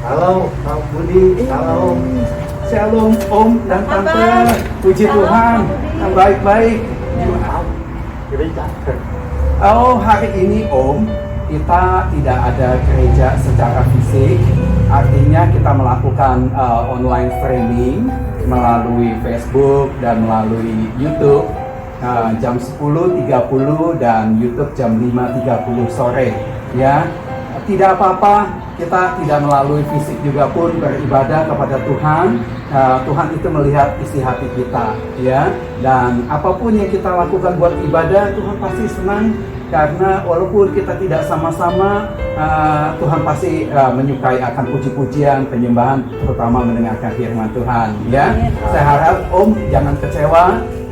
Halo, Pak Budi. Halo. Shalom, Om dan Tante. Puji Tuhan, yang baik-baik. Oh, hari ini Om, kita tidak ada gereja secara fisik. Artinya kita melakukan online streaming melalui Facebook dan melalui YouTube jam 10.30 dan YouTube jam 5.30 sore. Ya, tidak apa-apa, kita tidak melalui fisik juga pun beribadah kepada Tuhan. Tuhan itu melihat isi hati kita, ya. Dan apapun yang kita lakukan buat ibadah, Tuhan pasti senang. Karena walaupun kita tidak sama-sama, Tuhan pasti menyukai akan puji-pujian, penyembahan, terutama mendengarkan firman Tuhan. Ya, saya harap Om jangan kecewa.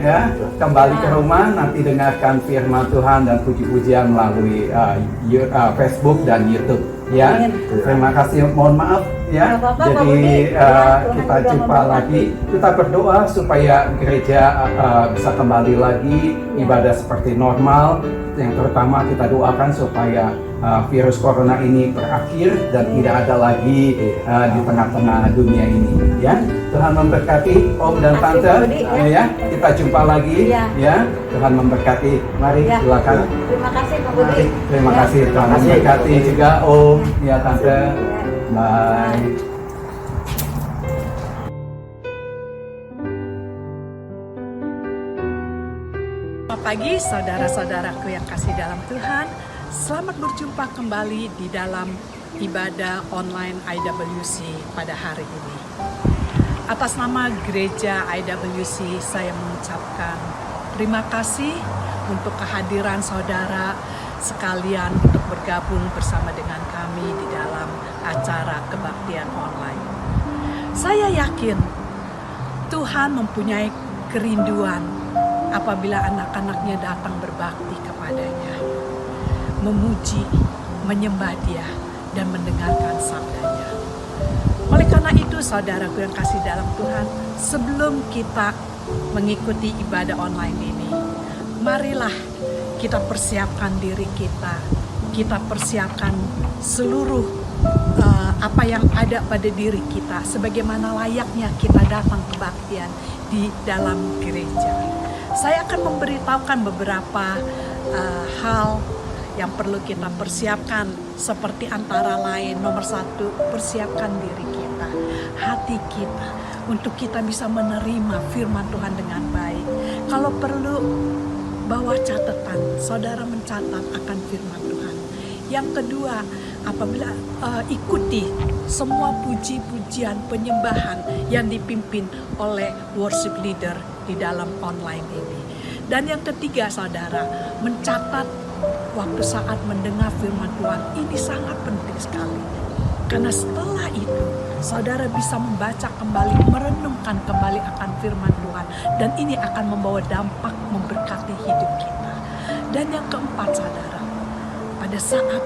Ya, kembali ke rumah nanti dengarkan firman Tuhan dan puji-pujian melalui Facebook dan YouTube. Ya, terima kasih. Mohon maaf ya. Jadi kita jumpa lagi. Kita berdoa supaya gereja bisa kembali lagi ibadah seperti normal. Yang terutama kita doakan supaya virus corona ini berakhir dan tidak ada lagi di tengah-tengah dunia ini. Ya, Tuhan memberkati Om dan Tante. Ya, kita jumpa lagi. Ya, Tuhan memberkati. Mari silakan. Terima kasih Pak Budi. Terima kasih. Tuhan memberkati juga Om. Ya Tante. Bye. Selamat pagi saudara-saudaraku yang kasih dalam Tuhan. Selamat berjumpa kembali di dalam ibadah online IWC pada hari ini. Atas nama gereja IWC saya mengucapkan terima kasih untuk kehadiran saudara sekalian untuk bergabung bersama dengan kami di dalam acara kebaktian online. Saya yakin Tuhan mempunyai kerinduan apabila anak-anaknya datang berbakti kepadanya, memuji, menyembah Dia, dan mendengarkan sabdanya. Oleh karena itu, saudaraku yang kasih dalam Tuhan, sebelum kita mengikuti ibadah online ini, marilah kita persiapkan diri kita persiapkan seluruh apa yang ada pada diri kita, sebagaimana layaknya kita datang kebaktian di dalam gereja. Saya akan memberitahukan beberapa hal yang perlu kita persiapkan, seperti antara lain, nomor 1, persiapkan diri kita, hati kita, untuk kita bisa menerima firman Tuhan dengan baik. Kalau perlu, bawa catatan, saudara mencatat akan firman Tuhan. Yang kedua, apabila ikuti semua puji-pujian, penyembahan yang dipimpin oleh worship leader di dalam online ini. Dan yang ketiga, saudara, mencatat waktu saat mendengar firman Tuhan. Ini sangat penting sekali. Karena setelah itu, saudara bisa membaca kembali, merenungkan kembali akan firman Tuhan. Dan ini akan membawa dampak memberkati hidup kita. Dan yang keempat, saudara, pada saat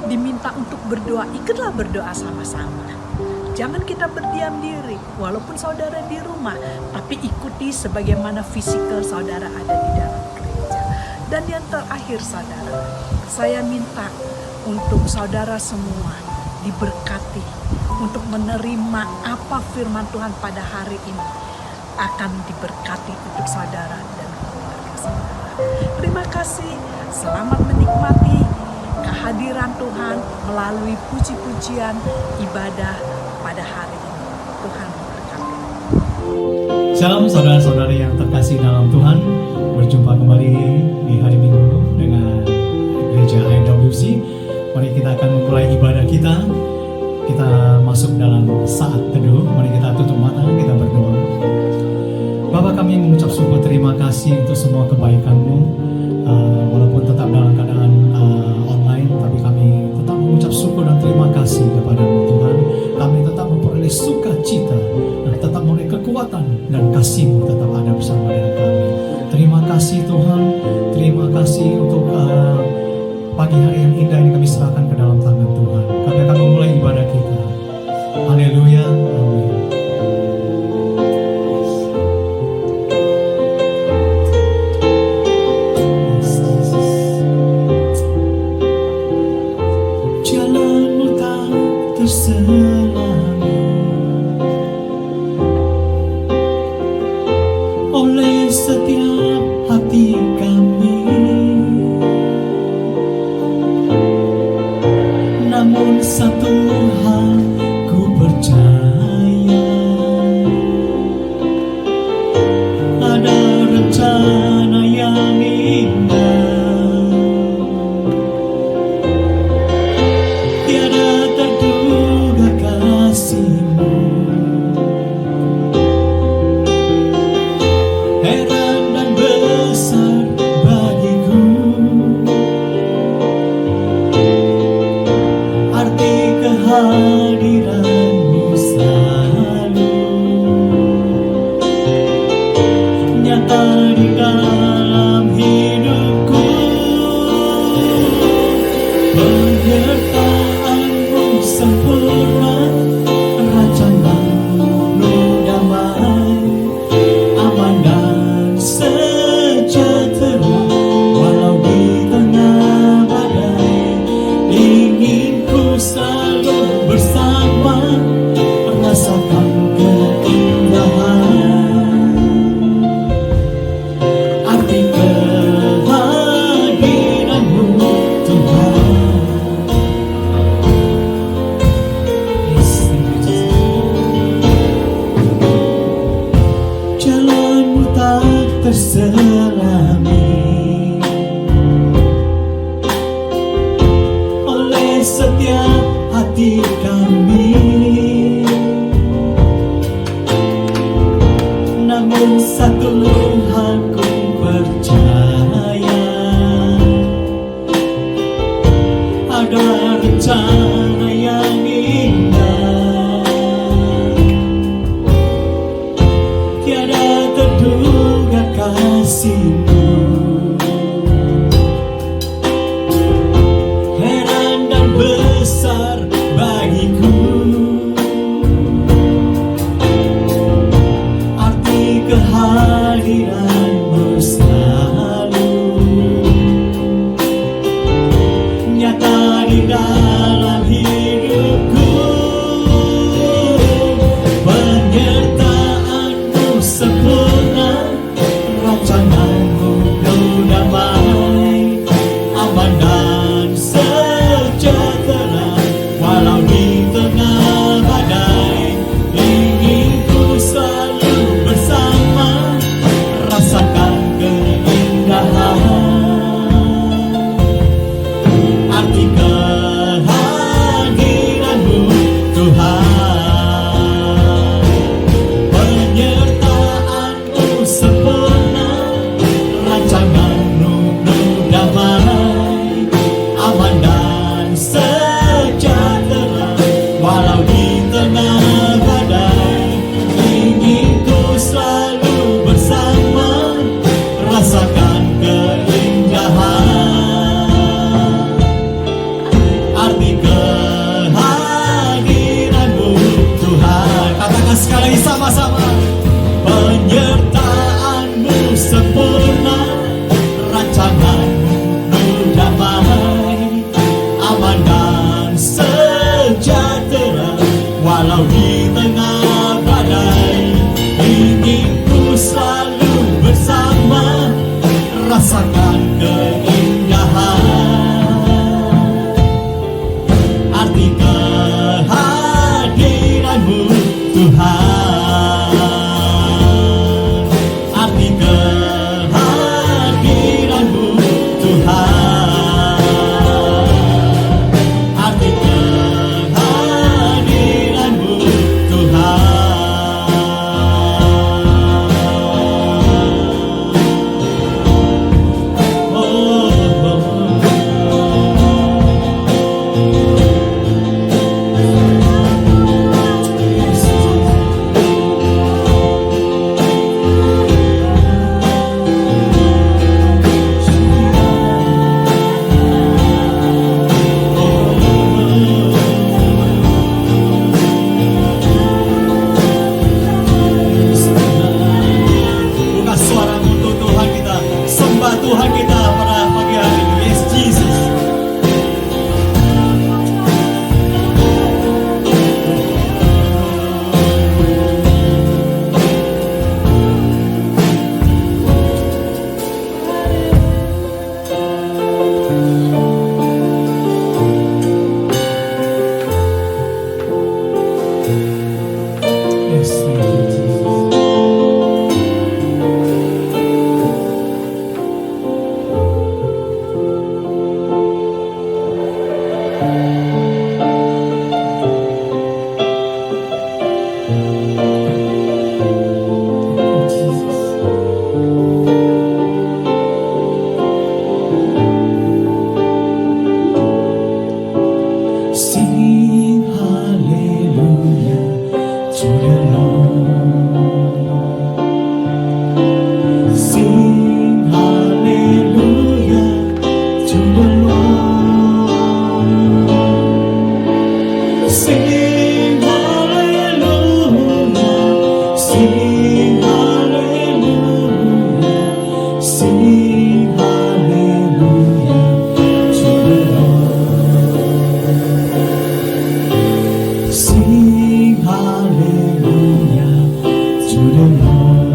diminta untuk berdoa, ikutlah berdoa sama-sama. Jangan kita berdiam diri, walaupun saudara di rumah, tapi ikuti sebagaimana fisikal saudara ada di dalam gereja. Dan yang terakhir, saudara, saya minta untuk saudara semua diberkati untuk menerima apa firman Tuhan pada hari ini akan diberkati untuk saudara dan keluarga saudara. Terima kasih, selamat menikmati kehadiran Tuhan melalui puji-pujian ibadah pada hari ini. Tuhan memberkati. Shalom saudara-saudari yang terkasih dalam Tuhan. Berjumpa kembali di hari Minggu dengan gereja IWC. Mari kita akan memulai ibadah kita. Kita masuk dalam saat teduh. Mari kita tutup mata, kita berdoa. Bapa, kami mengucap syukur terima kasih untuk semua kebaikan-Mu. Walaupun tetap dalam keadaan online, tapi kami tetap mengucap syukur dan terima kasih kepada-Mu Tuhan. Kami tetap memperoleh sukacita dan tetap memperoleh kekuatan dan kasih-Mu tetap ada bersama dengan kami. Terima kasih Tuhan, terima kasih untuk pagi hari yang indah ini kami serahkan ke dalam tangan Tuhan. Kami akan memulai ibadah kita. Haleluya, amin. Jalan utama terselami oleh setiap hati kami. Namun satu hal ku percaya, ada rencana yang indah, tiada terduga kasih-Mu. Heran dan besar bagiku arti kehadiran-Mu selalu nyata di dalam hidupku. Penyertaan-Mu sempurna, rancangan-Mu penuh damai, aman dan sejahtera. Walau di tengah badai, ingin ku selalu bersama, rasakan keindahan arti kehadiran-Mu Tuhan. Jalan-Mu tak terselami oleh setiap hati kami. Namun satu hal ku percaya, ada rencana yang indah, tiada terduga kasih-Mu. Heran dan besar bagiku arti kehadiran-Mu selalu nyata di dalam hidupku. Penyertaan-Mu sempurna, rancangan-Mu penuh damai, aman dan sejahtera. Walau di tengah badai, ingin ku selalu bersama, rasakan keindahan arti kehadiran-Mu Tuhan. Penyertaan-Mu sempurna, rancangan-Mu penuh damai, aman dan sejahtera. Walau di tengah badai, ingin ku selalu bersama, rasakan keindahan arti kehadiran-Mu Tuhan. Katakan sekali sama-sama. Penyertaan-Mu sempurna, rancangan-Mu penuh damai, aman dan sejahtera. Walau di tengah badai, ingin ku selalu bersama, rasakan keindahan arti kehadiran-Mu Tuhan. Arti kehadiran-Mu Tuhan. Arti kehadiran-Mu Tuhan. Sing hallelujah to the Lord. Sing hallelujah to the Lord. Sing hallelujah. Sing hallelujah. Sing hallelujah to the Lord. Sing hallelujah to the Lord.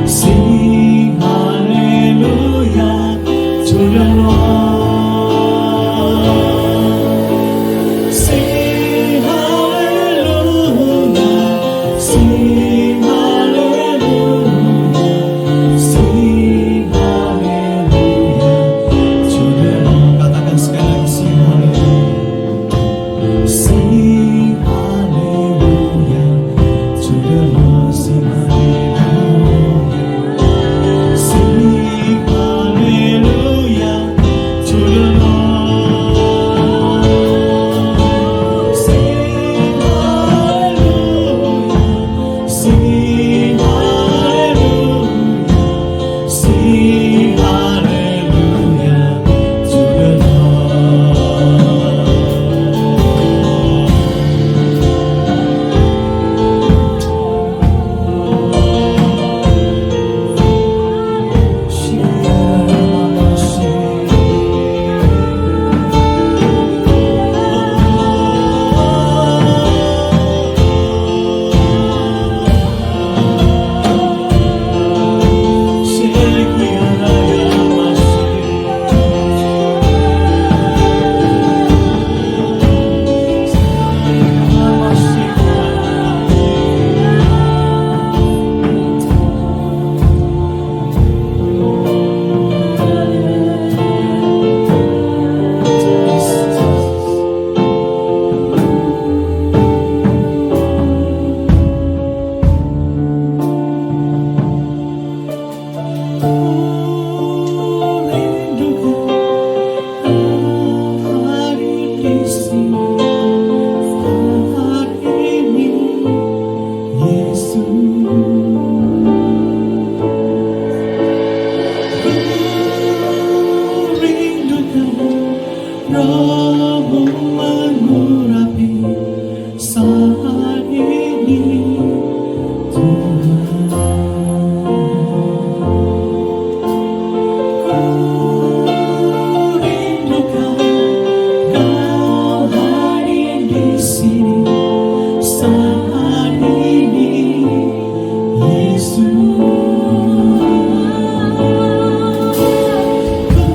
Sing hallelujah to the Lord. Sing hallelujah. Sing hallelujah. Sing hallelujah to the Lord. Katakan sekali lagi, sing hallelujah. Sing hallelujah to the Lord. Sing hallelujah. Sing hallelujah to the Lord. Sing hallelujah. Sing hallelujah. Sing hallelujah to the Rohmu mengurapi saat ini, Tuhan. Ku rindukan Kau hadir di sini saat ini, Yesus. Ku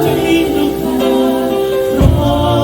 rindukan Rohmu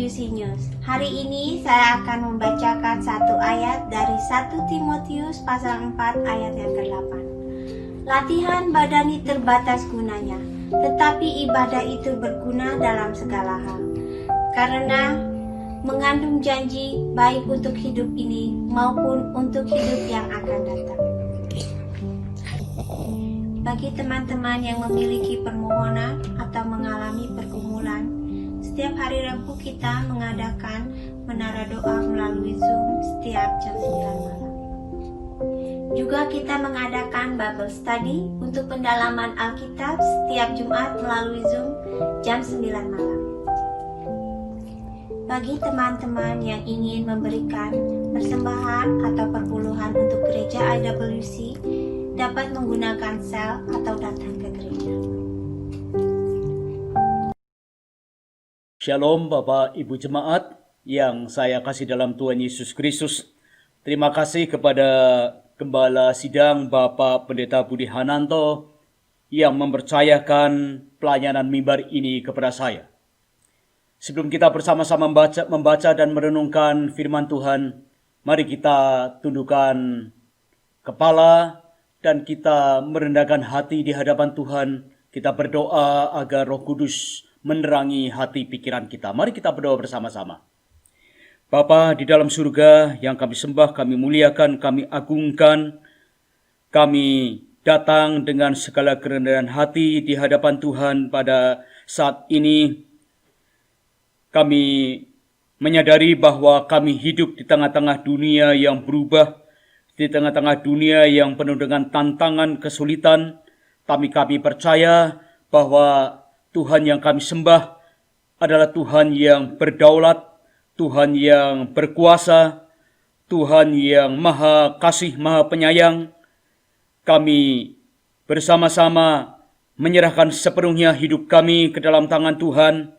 IWC News. Hari ini saya akan membacakan satu ayat dari 1 Timotius pasal 4 ayat yang ke-8. Latihan badani terbatas gunanya, tetapi ibadah itu berguna dalam segala hal, karena mengandung janji baik untuk hidup ini maupun untuk hidup yang akan datang. Bagi teman-teman yang memiliki permohonan atau mengalami pergumulan, setiap hari Rabu kita mengadakan menara doa melalui Zoom setiap jam 9 malam. Juga kita mengadakan Bible Study untuk pendalaman Alkitab setiap Jumat melalui Zoom jam 9 malam. Bagi teman-teman yang ingin memberikan persembahan atau perpuluhan untuk gereja IWC, dapat menggunakan sel atau datang ke gereja. Shalom Bapak Ibu Jemaat yang saya kasih dalam Tuhan Yesus Kristus. Terima kasih kepada Gembala Sidang Bapak Pendeta Budi Hananto yang mempercayakan pelayanan mimbar ini kepada saya. Sebelum kita bersama-sama membaca dan merenungkan firman Tuhan, mari kita tundukkan kepala dan kita merendahkan hati di hadapan Tuhan. Kita berdoa agar Roh Kudus menerangi hati pikiran kita. Mari kita berdoa bersama-sama. Bapa di dalam surga yang kami sembah, kami muliakan, kami agungkan. Kami datang dengan segala kerendahan hati di hadapan Tuhan pada saat ini. Kami menyadari bahwa kami hidup di tengah-tengah dunia yang berubah, di tengah-tengah dunia yang penuh dengan tantangan, kesulitan. Kami percaya bahwa Tuhan yang kami sembah adalah Tuhan yang berdaulat, Tuhan yang berkuasa, Tuhan yang maha kasih, maha penyayang. Kami bersama-sama menyerahkan sepenuhnya hidup kami ke dalam tangan Tuhan,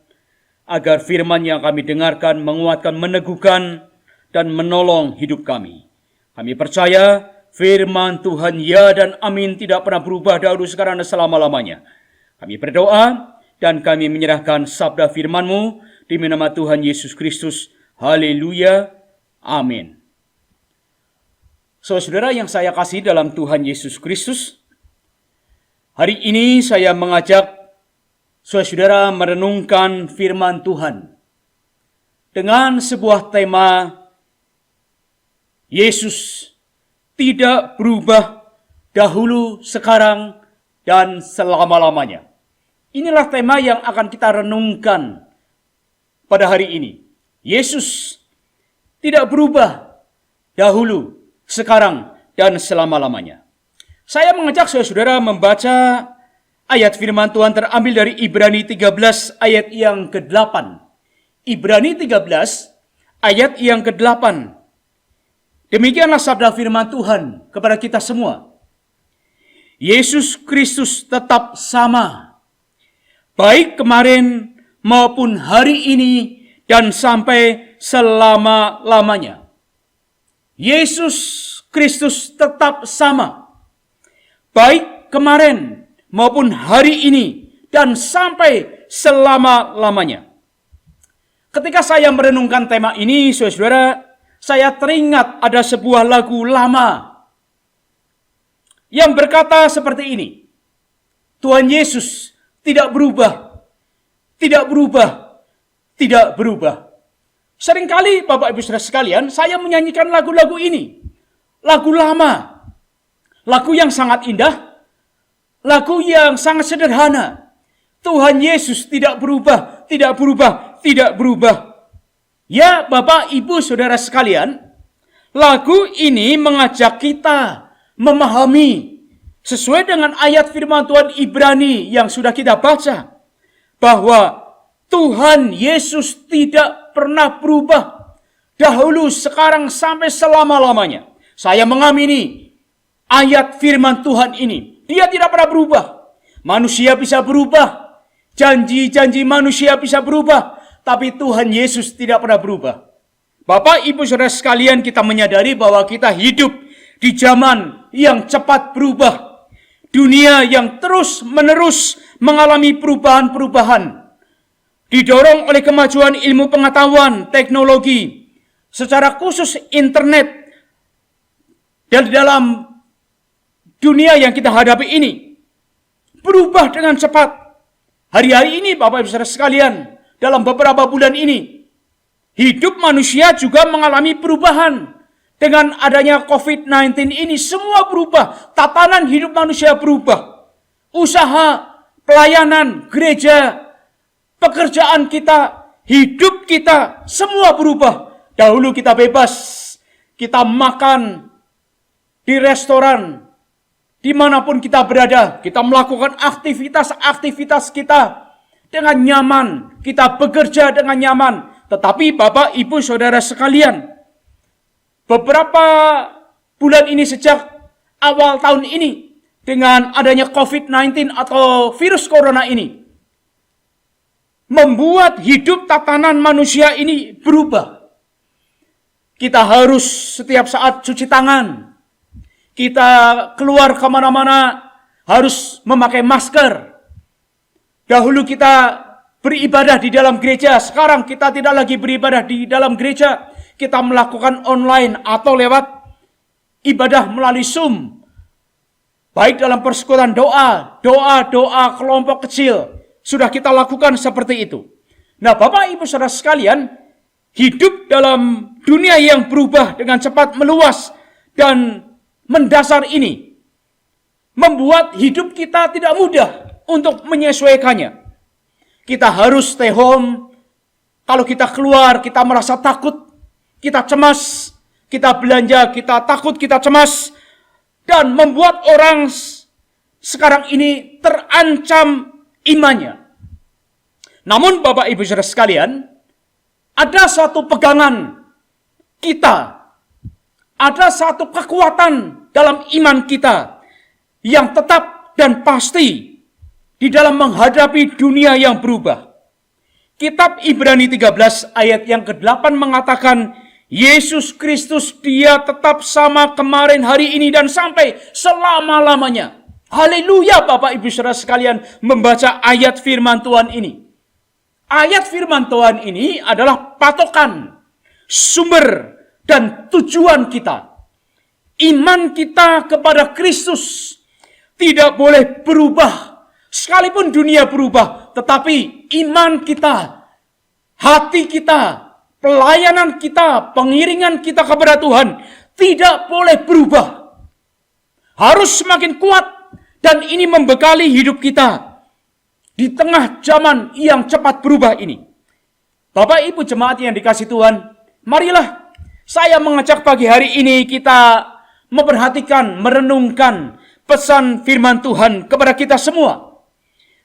agar firman yang kami dengarkan menguatkan, meneguhkan, dan menolong hidup kami. Kami percaya firman Tuhan ya dan amin tidak pernah berubah dahulu, sekarang, dan selama-lamanya. Kami berdoa dan kami menyerahkan sabda firman-Mu di nama Tuhan Yesus Kristus. Haleluya. Amin. Saudara yang saya kasih dalam Tuhan Yesus Kristus, hari ini saya mengajak saudara merenungkan firman Tuhan dengan sebuah tema, Yesus tidak berubah dahulu, sekarang, dan selama-lamanya. Inilah tema yang akan kita renungkan pada hari ini. Yesus tidak berubah dahulu, sekarang, dan selama-lamanya. Saya mengajak saudara membaca ayat firman Tuhan terambil dari Ibrani 13 ayat yang ke-8. Ibrani 13 ayat yang ke-8. Demikianlah sabda firman Tuhan kepada kita semua. Yesus Kristus tetap sama, baik kemarin maupun hari ini dan sampai selama-lamanya. Yesus Kristus tetap sama, baik kemarin maupun hari ini dan sampai selama-lamanya. Ketika saya merenungkan tema ini, saudara, saya teringat ada sebuah lagu lama yang berkata seperti ini. Tuhan Yesus tidak berubah, tidak berubah, tidak berubah. Seringkali Bapak Ibu Saudara sekalian, saya menyanyikan lagu-lagu ini. Lagu lama, lagu yang sangat indah, lagu yang sangat sederhana. Tuhan Yesus tidak berubah, tidak berubah, tidak berubah. Ya Bapak Ibu Saudara sekalian, lagu ini mengajak kita memahami sesuai dengan ayat firman Tuhan Ibrani yang sudah kita baca, bahwa Tuhan Yesus tidak pernah berubah dahulu, sekarang, sampai selama-lamanya. Saya mengamini ayat firman Tuhan ini. Dia tidak pernah berubah. Manusia bisa berubah, janji-janji manusia bisa berubah, tapi Tuhan Yesus tidak pernah berubah. Bapak Ibu Saudara sekalian, kita menyadari bahwa kita hidup di zaman yang cepat berubah. Dunia yang terus-menerus mengalami perubahan-perubahan. didorong oleh kemajuan ilmu pengetahuan, teknologi, secara khusus internet, dan dalam dunia yang kita hadapi ini berubah dengan cepat. Hari-hari ini Bapak Ibu Saudara sekalian, dalam beberapa bulan ini, hidup manusia juga mengalami perubahan. Dengan adanya COVID-19 ini semua berubah, tatanan hidup manusia berubah. Usaha, pelayanan, gereja, pekerjaan kita, hidup kita, semua berubah. Dahulu kita bebas, kita makan di restoran, dimanapun kita berada, kita melakukan aktivitas-aktivitas kita dengan nyaman, kita bekerja dengan nyaman. Tetapi Bapak, Ibu, Saudara sekalian, beberapa bulan ini sejak awal tahun ini, dengan adanya COVID-19 atau virus corona ini, membuat hidup tatanan manusia ini berubah. Kita harus setiap saat cuci tangan. Kita keluar kemana-mana harus memakai masker. Dahulu kita beribadah di dalam gereja, sekarang kita tidak lagi beribadah di dalam gereja. Kita melakukan online atau lewat ibadah melalui Zoom. Baik dalam persekutuan doa kelompok kecil. Sudah kita lakukan seperti itu. Nah, Bapak Ibu Saudara sekalian, hidup dalam dunia yang berubah dengan cepat, meluas dan mendasar ini membuat hidup kita tidak mudah untuk menyesuaikannya. Kita harus stay home. Kalau kita keluar, kita merasa takut, kita cemas, kita belanja, kita takut, kita cemas, dan membuat orang sekarang ini terancam imannya. Namun Bapak Ibu Saudara sekalian, ada satu pegangan kita, ada satu kekuatan dalam iman kita yang tetap dan pasti di dalam menghadapi dunia yang berubah. Kitab Ibrani 13 ayat yang ke-8 mengatakan, Yesus Kristus dia tetap sama kemarin, hari ini, dan sampai selama-lamanya. Haleluya Bapak Ibu Saudara sekalian membaca ayat firman Tuhan ini. Ayat firman Tuhan ini adalah patokan, sumber, dan tujuan kita. Iman kita kepada Kristus tidak boleh berubah. Sekalipun dunia berubah, tetapi iman kita, hati kita, pelayanan kita, pengiringan kita kepada Tuhan tidak boleh berubah. Harus semakin kuat, dan ini membekali hidup kita di tengah zaman yang cepat berubah ini. Bapak Ibu jemaat yang dikasihi Tuhan, marilah saya mengajak pagi hari ini kita memperhatikan, merenungkan pesan firman Tuhan kepada kita semua.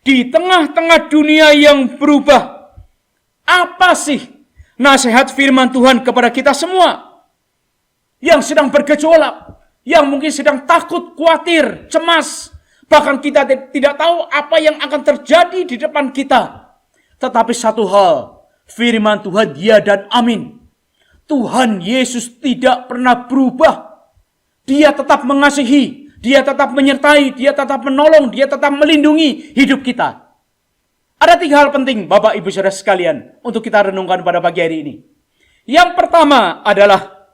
Di tengah-tengah dunia yang berubah, apa sih nasihat firman Tuhan kepada kita semua yang sedang bergejolak, yang mungkin sedang takut, khawatir, cemas, bahkan kita tidak tahu apa yang akan terjadi di depan kita. Tetapi satu hal, firman Tuhan ya dan amin. Tuhan Yesus tidak pernah berubah. Dia tetap mengasihi, Dia tetap menyertai, Dia tetap menolong, Dia tetap melindungi hidup kita. Ada 3 hal penting Bapak Ibu Saudara sekalian untuk kita renungkan pada pagi hari ini. Yang pertama adalah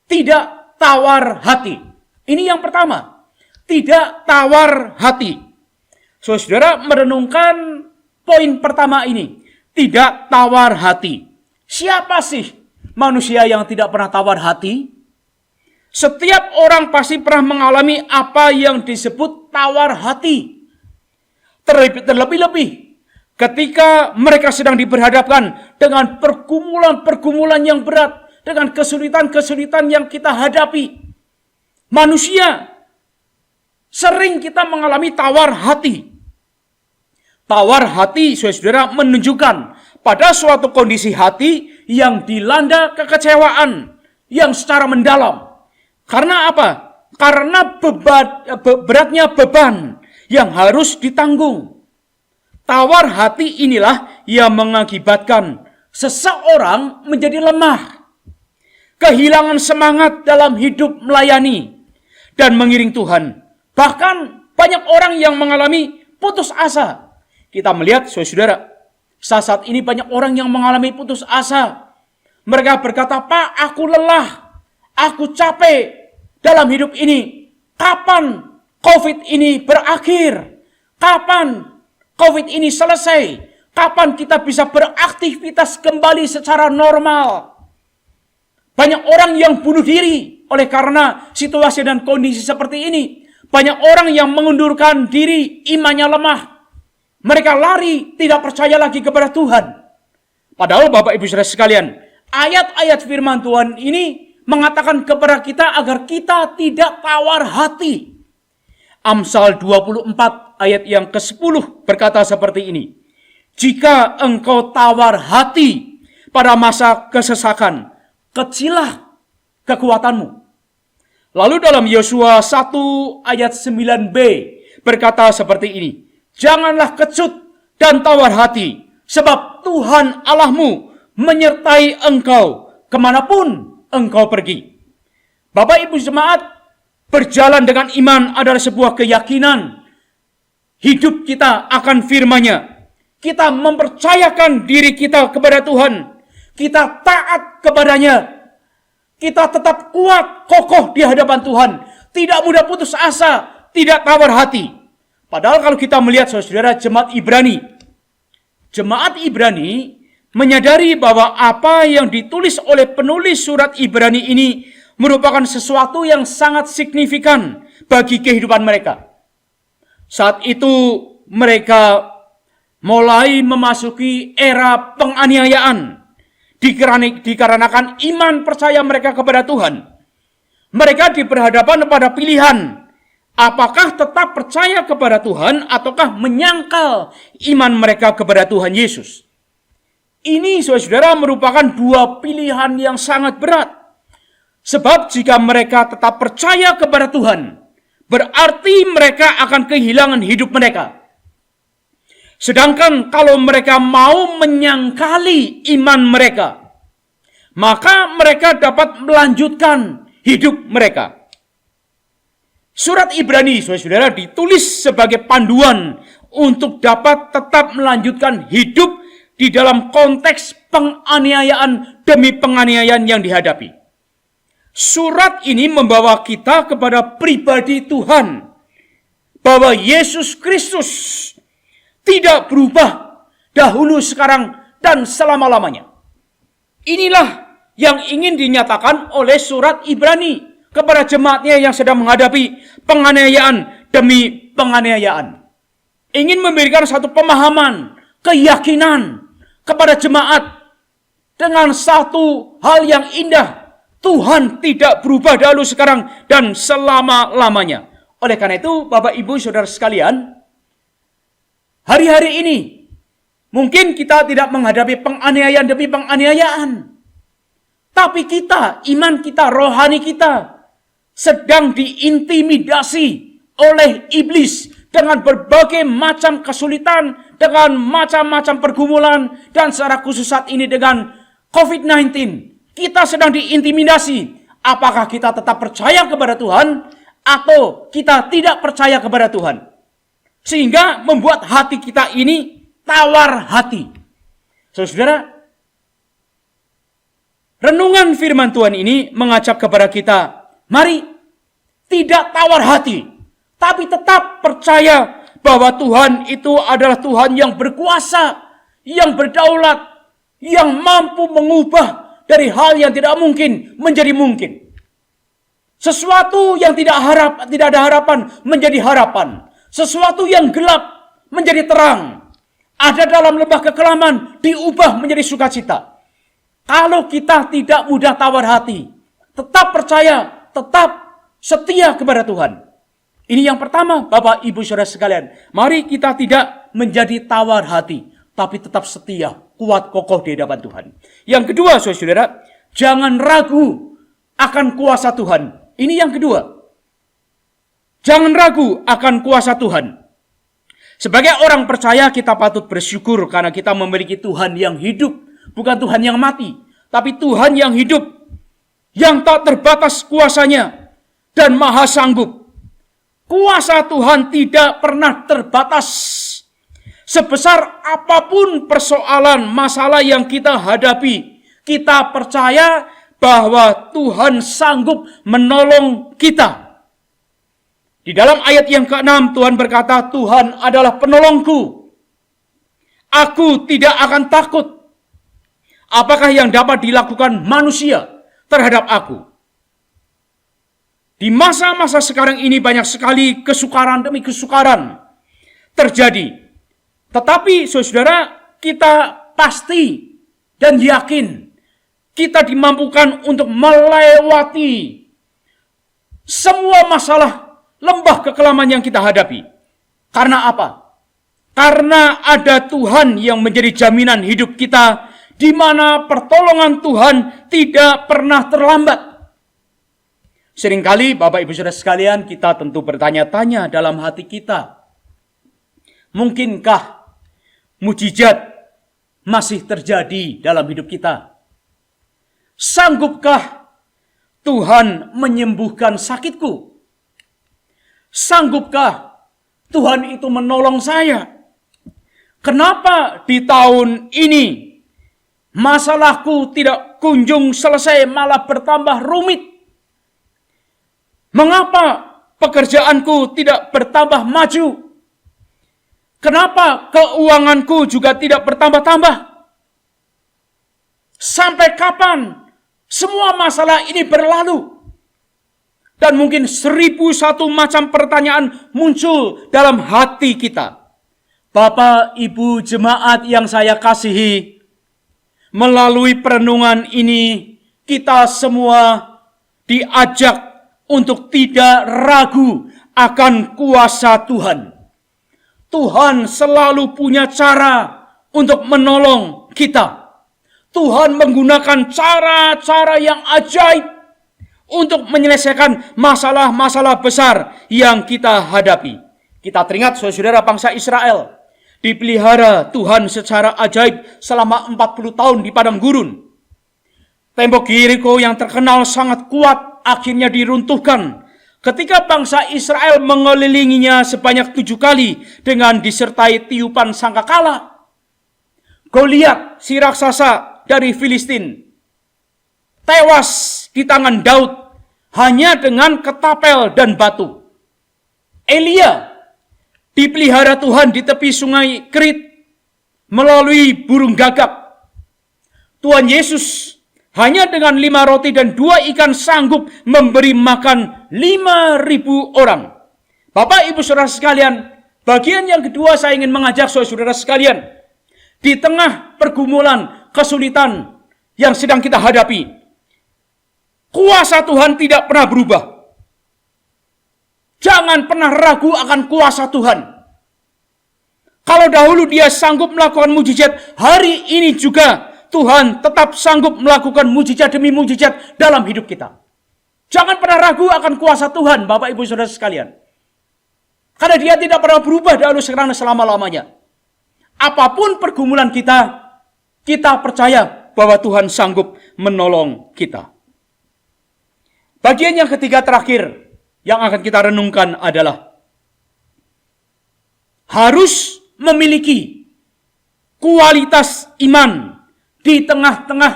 tidak tawar hati. Ini yang pertama. Tidak tawar hati. Saudara merenungkan poin pertama ini. Tidak tawar hati. Siapa sih manusia yang tidak pernah tawar hati? Setiap orang pasti pernah mengalami apa yang disebut tawar hati. Terlebih-lebih ketika mereka sedang diperhadapkan dengan pergumulan-pergumulan yang berat, dengan kesulitan-kesulitan yang kita hadapi. Manusia sering kita mengalami tawar hati. Tawar hati, saudara, menunjukkan pada suatu kondisi hati yang dilanda kekecewaan yang secara mendalam. Karena apa? Karena beratnya beban yang harus ditanggung. Tawar hati inilah yang mengakibatkan seseorang menjadi lemah, kehilangan semangat dalam hidup melayani dan mengiring Tuhan. Bahkan banyak orang yang mengalami putus asa. Kita melihat, saudara, Saat ini banyak orang yang mengalami putus asa. Mereka berkata, "Pak, aku lelah, aku capek dalam hidup ini. Kapan COVID ini berakhir? Kapan COVID ini selesai? Kapan kita bisa beraktivitas kembali secara normal?" Banyak orang yang bunuh diri oleh karena situasi dan kondisi seperti ini. Banyak orang yang mengundurkan diri, imannya lemah. Mereka lari, tidak percaya lagi kepada Tuhan. Padahal Bapak Ibu Saudara sekalian, ayat-ayat firman Tuhan ini mengatakan kepada kita agar kita tidak tawar hati. Amsal 24 ayat yang ke-10 berkata seperti ini. "Jika engkau tawar hati pada masa kesesakan, kecillah kekuatanmu." Lalu dalam Yosua 1 ayat 9b berkata seperti ini. "Janganlah kecut dan tawar hati, sebab Tuhan Allahmu menyertai engkau kemanapun engkau pergi." Bapak Ibu jemaat, berjalan dengan iman adalah sebuah keyakinan. Hidup kita akan firman-Nya. Kita mempercayakan diri kita kepada Tuhan. Kita taat kepadanya. Kita tetap kuat, kokoh di hadapan Tuhan. Tidak mudah putus asa, tidak tawar hati. Padahal kalau kita melihat saudara jemaat Ibrani menyadari bahwa apa yang ditulis oleh penulis surat Ibrani ini merupakan sesuatu yang sangat signifikan bagi kehidupan mereka. Saat itu mereka mulai memasuki era penganiayaan dikarenakan iman percaya mereka kepada Tuhan. Mereka diperhadapkan pada pilihan, apakah tetap percaya kepada Tuhan ataukah menyangkal iman mereka kepada Tuhan Yesus. Ini saudara merupakan dua pilihan yang sangat berat. Sebab jika mereka tetap percaya kepada Tuhan, berarti mereka akan kehilangan hidup mereka. Sedangkan kalau mereka mau menyangkali iman mereka, maka mereka dapat melanjutkan hidup mereka. Surat Ibrani, saudara, ditulis sebagai panduan untuk dapat tetap melanjutkan hidup di dalam konteks penganiayaan demi penganiayaan yang dihadapi. Surat ini membawa kita kepada pribadi Tuhan, bahwa Yesus Kristus tidak berubah dahulu, sekarang, dan selama-lamanya. Inilah yang ingin dinyatakan oleh surat Ibrani kepada jemaatnya yang sedang menghadapi penganiayaan demi penganiayaan. Ingin memberikan satu pemahaman, keyakinan kepada jemaat dengan satu hal yang indah. Tuhan tidak berubah dahulu, sekarang, dan selama-lamanya. Oleh karena itu, Bapak Ibu Saudara sekalian, hari-hari ini mungkin kita tidak menghadapi penganiayaan demi penganiayaan. Tapi kita, iman kita, rohani kita sedang diintimidasi oleh iblis dengan berbagai macam kesulitan, dengan macam-macam pergumulan, dan secara khusus saat ini dengan COVID-19. Kita sedang diintimidasi. Apakah kita tetap percaya kepada Tuhan atau kita tidak percaya kepada Tuhan? Sehingga membuat hati kita ini tawar hati. Saudara, renungan firman Tuhan ini mengajak kepada kita, mari tidak tawar hati, tapi tetap percaya bahwa Tuhan itu adalah Tuhan yang berkuasa, yang berdaulat, yang mampu mengubah dari hal yang tidak mungkin menjadi mungkin. Sesuatu yang tidak ada harapan menjadi harapan. Sesuatu yang gelap menjadi terang. Ada dalam lembah kekelaman diubah menjadi sukacita. Kalau kita tidak mudah tawar hati, tetap percaya, tetap setia kepada Tuhan. Ini yang pertama, Bapak Ibu Saudara sekalian. Mari kita tidak menjadi tawar hati, tapi tetap setia, kuat kokoh di hadapan Tuhan. Yang kedua, saudara, jangan ragu akan kuasa Tuhan. Ini yang kedua. Jangan ragu akan kuasa Tuhan. Sebagai orang percaya, kita patut bersyukur karena kita memiliki Tuhan yang hidup, bukan Tuhan yang mati, tapi Tuhan yang hidup, yang tak terbatas kuasanya dan maha sanggup. Kuasa Tuhan tidak pernah terbatas. Sebesar apapun persoalan, masalah yang kita hadapi, kita percaya bahwa Tuhan sanggup menolong kita. Di dalam ayat yang ke-6 Tuhan berkata, Tuhan adalah penolongku. Aku tidak akan takut. Apakah yang dapat dilakukan manusia terhadap aku? Di masa-masa sekarang ini banyak sekali kesukaran demi kesukaran terjadi. Tetapi saudara, kita pasti dan yakin kita dimampukan untuk melewati semua masalah lembah kekelaman yang kita hadapi. Karena apa? Karena ada Tuhan yang menjadi jaminan hidup kita, di mana pertolongan Tuhan tidak pernah terlambat. Seringkali Bapak Ibu Saudara sekalian, kita tentu bertanya-tanya dalam hati kita, mungkinkah mujizat masih terjadi dalam hidup kita? Sanggupkah Tuhan menyembuhkan sakitku? Sanggupkah Tuhan itu menolong saya? Kenapa di tahun ini masalahku tidak kunjung selesai, malah bertambah rumit? Mengapa pekerjaanku tidak bertambah maju? Kenapa keuanganku juga tidak bertambah-tambah? Sampai kapan semua masalah ini berlalu? Dan mungkin 1001 macam pertanyaan muncul dalam hati kita. Bapak, Ibu, jemaat yang saya kasihi, melalui perenungan ini kita semua diajak untuk tidak ragu akan kuasa Tuhan. Tuhan selalu punya cara untuk menolong kita. Tuhan menggunakan cara-cara yang ajaib untuk menyelesaikan masalah-masalah besar yang kita hadapi. Kita teringat saudara bangsa Israel dipelihara Tuhan secara ajaib selama 40 tahun di padang gurun. Tembok Yeriko yang terkenal sangat kuat akhirnya diruntuhkan ketika bangsa Israel mengelilinginya sebanyak 7 kali dengan disertai tiupan sangkakala. Goliat, si raksasa dari Filistin, tewas di tangan Daud hanya dengan ketapel dan batu. Elia dipelihara Tuhan di tepi sungai Kerit melalui burung gagak. Tuhan Yesus hanya dengan 5 roti dan 2 ikan sanggup memberi makan 5.000 orang. Bapak, Ibu, Saudara sekalian, bagian yang kedua saya ingin mengajak saudara sekalian, di tengah pergumulan, kesulitan yang sedang kita hadapi, kuasa Tuhan tidak pernah berubah. Jangan pernah ragu akan kuasa Tuhan. Kalau dahulu dia sanggup melakukan mujizat, hari ini juga Tuhan tetap sanggup melakukan mujizat demi mujizat dalam hidup kita. Jangan pernah ragu akan kuasa Tuhan, Bapak, Ibu, Saudara sekalian. Karena dia tidak pernah berubah dahulu, sekarang, selama-lamanya. Apapun pergumulan kita, kita percaya bahwa Tuhan sanggup menolong kita. Bagian yang ketiga terakhir yang akan kita renungkan adalah harus memiliki kualitas iman di tengah-tengah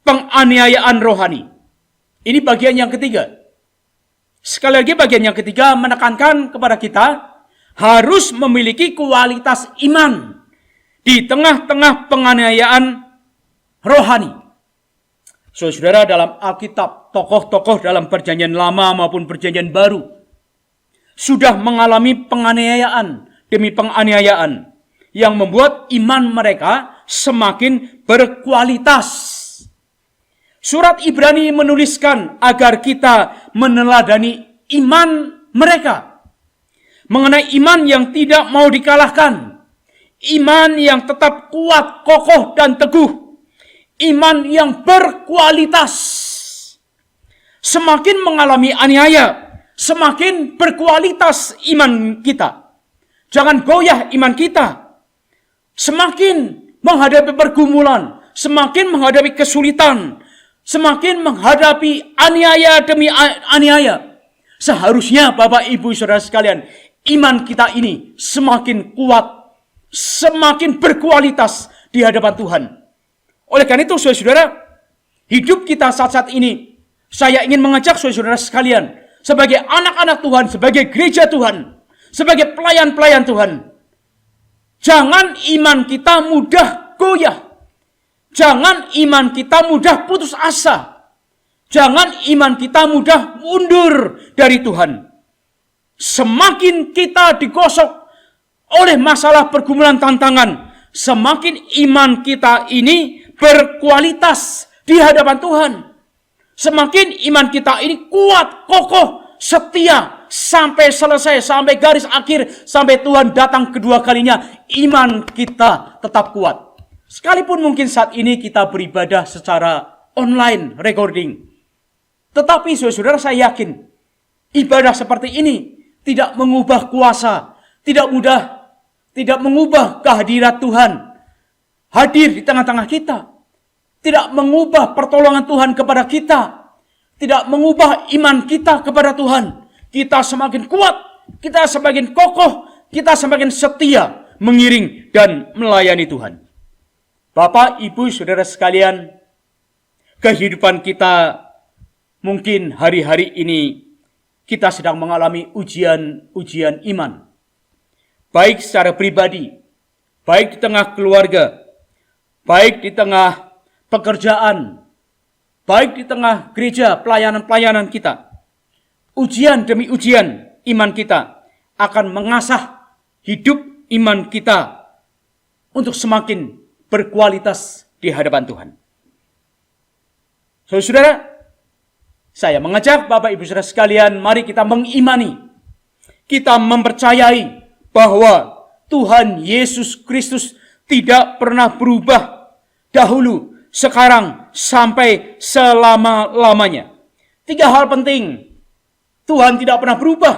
penganiayaan rohani. Ini bagian yang ketiga. Sekali lagi bagian yang ketiga menekankan kepada kita harus memiliki kualitas iman di tengah-tengah penganiayaan rohani. Saudara, dalam Alkitab, tokoh-tokoh dalam perjanjian lama maupun perjanjian baru sudah mengalami penganiayaan demi penganiayaan yang membuat iman mereka semakin berkualitas. Surat Ibrani menuliskan agar kita meneladani iman mereka. Mengenai iman yang tidak mau dikalahkan. Iman yang tetap kuat, kokoh, dan teguh. Iman yang berkualitas. Semakin mengalami aniaya, semakin berkualitas iman kita. Jangan goyah iman kita. Semakin menghadapi pergumulan, semakin menghadapi kesulitan, semakin menghadapi aniaya demi aniaya. Seharusnya Bapak, Ibu, Saudara sekalian, iman kita ini semakin kuat, semakin berkualitas di hadapan Tuhan. Oleh karena itu, saudara-saudara, hidup kita saat-saat ini, saya ingin mengajak saudara-saudara sekalian, sebagai anak-anak Tuhan, sebagai gereja Tuhan, sebagai pelayan-pelayan Tuhan, jangan iman kita mudah goyah. Jangan iman kita mudah putus asa. Jangan iman kita mudah mundur dari Tuhan. Semakin kita digosok oleh masalah pergumulan tantangan, semakin iman kita ini berkualitas di hadapan Tuhan. Semakin iman kita ini kuat, kokoh, setia, sampai selesai, sampai garis akhir, sampai Tuhan datang kedua kalinya, iman kita tetap kuat. Sekalipun mungkin saat ini kita beribadah secara online, recording. Tetapi saudara, saya yakin, ibadah seperti ini tidak mengubah kuasa, tidak mengubah kehadiran Tuhan hadir di tengah-tengah kita. Tidak mengubah pertolongan Tuhan kepada kita. Tidak mengubah iman kita kepada Tuhan. Kita semakin kuat, kita semakin kokoh, kita semakin setia mengiring dan melayani Tuhan. Bapak, Ibu, Saudara sekalian, kehidupan kita mungkin hari-hari ini kita sedang mengalami ujian iman. Baik secara pribadi, baik di tengah keluarga, baik di tengah pekerjaan, baik di tengah gereja, pelayanan-pelayanan kita. Ujian demi ujian iman kita akan mengasah hidup iman kita untuk semakin berkualitas di hadapan Tuhan. Saudara, saya mengajak Bapak Ibu Saudara sekalian, mari kita mengimani, kita mempercayai bahwa Tuhan Yesus Kristus tidak pernah berubah dahulu, sekarang, sampai selama-lamanya. 3 hal penting. Tuhan tidak pernah berubah.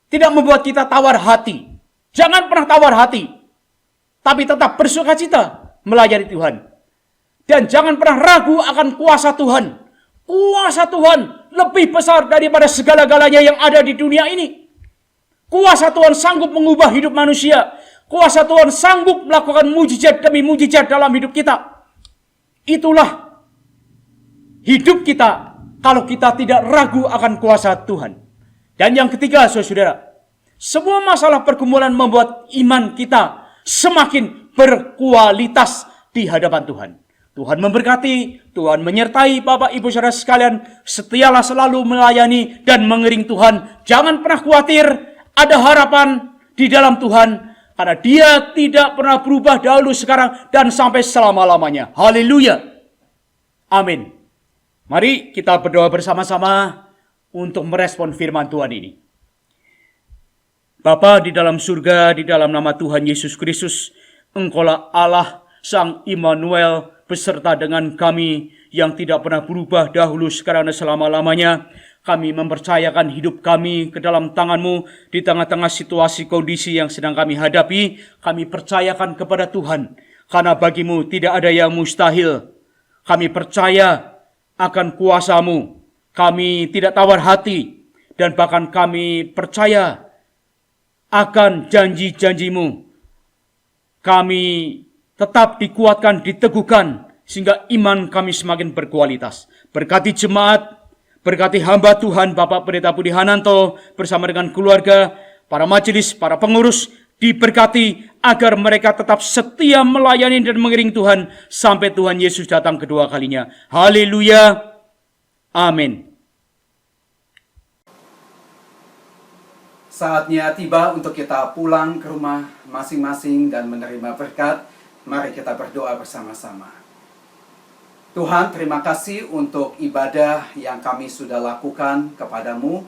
Tidak membuat kita tawar hati. Jangan pernah tawar hati. Tapi tetap bersukacita melayani Tuhan. Dan jangan pernah ragu akan kuasa Tuhan. Kuasa Tuhan lebih besar daripada segala-galanya yang ada di dunia ini. Kuasa Tuhan sanggup mengubah hidup manusia. Kuasa Tuhan sanggup melakukan mujizat demi mujizat dalam hidup kita. Itulah hidup kita kalau kita tidak ragu akan kuasa Tuhan. Dan yang ketiga, saudara, semua masalah pergumulan membuat iman kita semakin berkualitas di hadapan Tuhan. Tuhan memberkati, Tuhan menyertai Bapak Ibu Saudara sekalian. Setialah selalu melayani dan mengiring Tuhan. Jangan pernah khawatir, ada harapan di dalam Tuhan. Karena Dia tidak pernah berubah dahulu, sekarang, dan sampai selama-lamanya. Haleluya. Amin. Mari kita berdoa bersama-sama untuk merespon firman Tuhan ini. Bapa di dalam surga, di dalam nama Tuhan Yesus Kristus, Engkaulah Allah Sang Immanuel beserta dengan kami yang tidak pernah berubah dahulu, sekarang, dan selama-lamanya. Kami mempercayakan hidup kami ke dalam tangan-Mu di tengah-tengah situasi kondisi yang sedang kami hadapi. Kami percayakan kepada Tuhan, karena bagi-Mu tidak ada yang mustahil. Kami percaya akan kuasa-Mu. Kami tidak tawar hati, dan bahkan kami percaya akan janji-janji-Mu. Kami tetap dikuatkan, diteguhkan, sehingga iman kami semakin berkualitas. Berkati jemaat, berkati hamba Tuhan, Bapak Pendeta Budi Hananto, bersama dengan keluarga, para majelis, para pengurus, diberkati agar mereka tetap setia melayani dan mengiring Tuhan, sampai Tuhan Yesus datang kedua kalinya. Haleluya. Amin. Saatnya tiba untuk kita pulang ke rumah masing-masing dan menerima berkat. Mari kita berdoa bersama-sama. Tuhan, terima kasih untuk ibadah yang kami sudah lakukan kepadamu.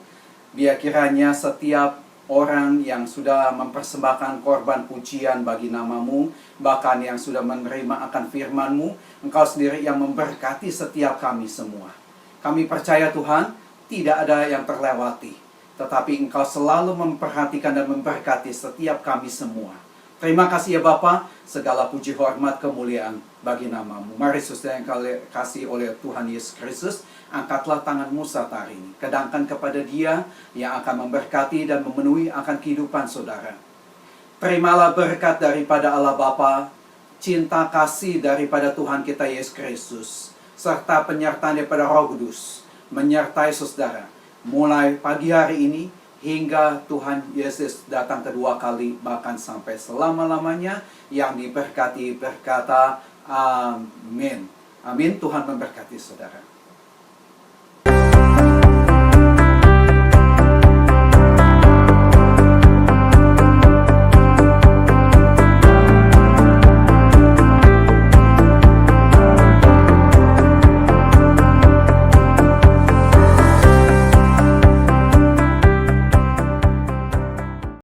Biar kiranya setiap orang yang sudah mempersembahkan korban pujian bagi nama-Mu, bahkan yang sudah menerima akan firman-Mu, Engkau sendiri yang memberkati setiap kami semua. Kami percaya Tuhan, tidak ada yang terlewati, tetapi Engkau selalu memperhatikan dan memberkati setiap kami semua. Terima kasih ya Bapa, segala puji hormat kemuliaan bagi nama-Mu. Mari saudara yang kasih oleh Tuhan Yesus Kristus, angkatlah tangan-Mu saat hari ini. Kedangkan kepada Dia yang akan memberkati dan memenuhi akan kehidupan saudara. Terimalah berkat daripada Allah Bapa, cinta kasih daripada Tuhan kita Yesus Kristus, serta penyertaan daripada Roh Kudus menyertai saudara mulai pagi hari ini hingga Tuhan Yesus datang kedua kali, bahkan sampai selama-lamanya. Yang diberkati berkata amin. Amin. Tuhan memberkati saudara.